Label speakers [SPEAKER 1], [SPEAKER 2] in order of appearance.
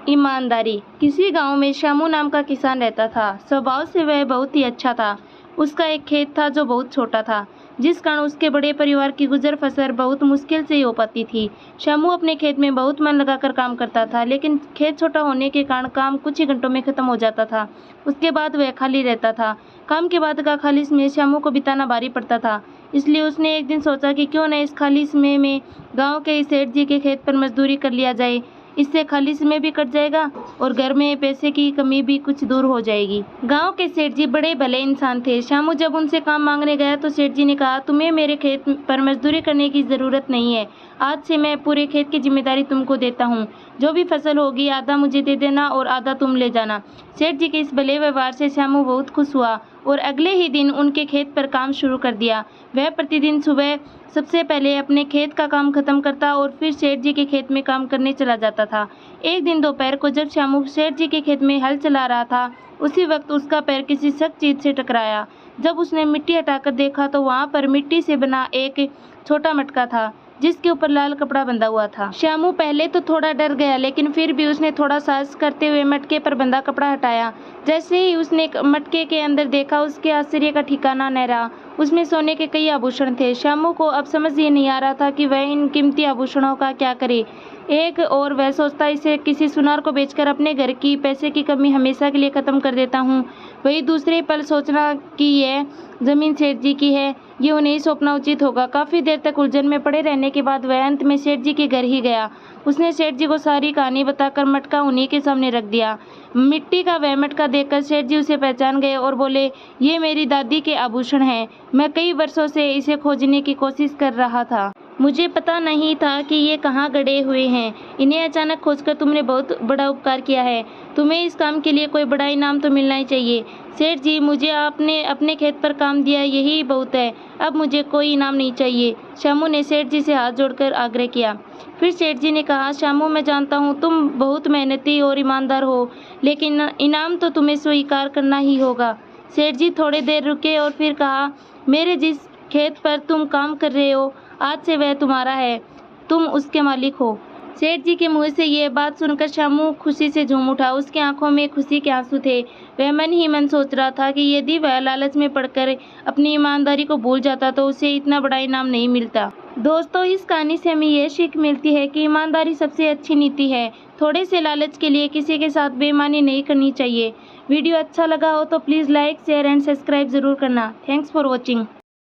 [SPEAKER 1] ईमानदारी। किसी गांव में श्यामू नाम का किसान रहता था। स्वभाव से वह बहुत ही अच्छा था। उसका एक खेत था जो बहुत छोटा था, जिस कारण उसके बड़े परिवार की गुजर बसर बहुत मुश्किल से ही हो पाती थी। श्यामू अपने खेत में बहुत मन लगाकर काम करता था, लेकिन खेत छोटा होने के कारण काम कुछ ही घंटों में खत्म हो जाता था। उसके बाद वह खाली रहता था। काम के बाद का खाली समय श्यामू को बिताना भारी पड़ता था। इसलिए उसने एक दिन सोचा कि क्यों न इस खाली समय में गाँव के इस सेठ जी के खेत पर मजदूरी कर लिया जाए। इससे खाली समय भी कट जाएगा और घर में पैसे की कमी भी कुछ दूर हो जाएगी। गांव के सेठ जी बड़े भले इंसान थे। श्यामू जब उनसे काम मांगने गया तो सेठ जी ने कहा, तुम्हें मेरे खेत पर मजदूरी करने की ज़रूरत नहीं है। आज से मैं पूरे खेत की जिम्मेदारी तुमको देता हूँ। जो भी फसल होगी आधा मुझे दे देना और आधा तुम ले जाना। सेठ जी के इस भले व्यवहार से श्यामू बहुत खुश हुआ और अगले ही दिन उनके खेत पर काम शुरू कर दिया। वह प्रतिदिन सुबह सबसे पहले अपने खेत का काम खत्म करता और फिर सेठ जी के खेत में काम करने चला जाता था। एक दिन दोपहर को जब श्यामू सेठ जी के खेत में हल चला रहा था, उसी वक्त उसका पैर किसी सख्त चीज से टकराया। जब उसने मिट्टी हटाकर देखा तो वहां पर मिट्टी से बना एक छोटा मटका था, जिसके ऊपर लाल कपड़ा बंधा हुआ था। श्यामू पहले तो थोड़ा डर गया, लेकिन फिर भी उसने थोड़ा साहस करते हुए मटके पर बंधा कपड़ा हटाया। जैसे ही उसने मटके के अंदर देखा, उसके आश्चर्य का ठिकाना न रहा। उसमें सोने के कई आभूषण थे। श्यामू को अब समझ ये नहीं आ रहा था कि वह इन कीमती आभूषणों का क्या करे। एक और वह सोचता, इसे किसी सुनार को बेचकर अपने घर की पैसे की कमी हमेशा के लिए खत्म कर देता हूँ। वही दूसरे पल सोचना कि यह जमीन सेठ जी की है, ये उन्हें सौंपना उचित होगा। काफी देर तक उलझन में पड़े रहने के बाद वह अंत में सेठ जी के घर ही गया। उसने सेठ जी को सारी कहानी बताकर मटका उन्हीं के सामने रख दिया। मिट्टी का वह मटका देखकर सेठ जी उसे पहचान गए और बोले, ये मेरी दादी के आभूषण हैं। मैं कई वर्षों से इसे खोजने की कोशिश कर रहा था। मुझे पता नहीं था कि ये कहाँ गड़े हुए हैं। इन्हें अचानक खोजकर तुमने बहुत बड़ा उपकार किया है। तुम्हें इस काम के लिए कोई बड़ा इनाम तो मिलना ही चाहिए। सेठ जी, मुझे आपने अपने खेत पर काम दिया, यही बहुत है। अब मुझे कोई इनाम नहीं चाहिए। श्यामू ने सेठ जी से हाथ जोड़कर आग्रह किया। फिर सेठ जी ने कहा, श्यामू, मैं जानता हूँ तुम बहुत मेहनती और ईमानदार हो, लेकिन इनाम तो तुम्हें स्वीकार करना ही होगा। सेठ जी थोड़ी देर रुके और फिर कहा, मेरे जिस खेत पर तुम काम कर रहे हो, आज से वह तुम्हारा है। तुम उसके मालिक हो। सेठ जी के मुंह से यह बात सुनकर श्यामू खुशी से झूम उठा। उसकी आंखों में खुशी के आंसू थे। वह मन ही मन सोच रहा था कि यदि वह लालच में पड़कर अपनी ईमानदारी को भूल जाता तो उसे इतना बड़ा इनाम नहीं मिलता। दोस्तों, इस कहानी से हमें यह सीख मिलती है कि ईमानदारी सबसे अच्छी नीति है। थोड़े से लालच के लिए किसी के साथ बेईमानी नहीं करनी चाहिए। वीडियो अच्छा लगा हो तो please like, share and subscribe जरूर करना। Thanks for watching.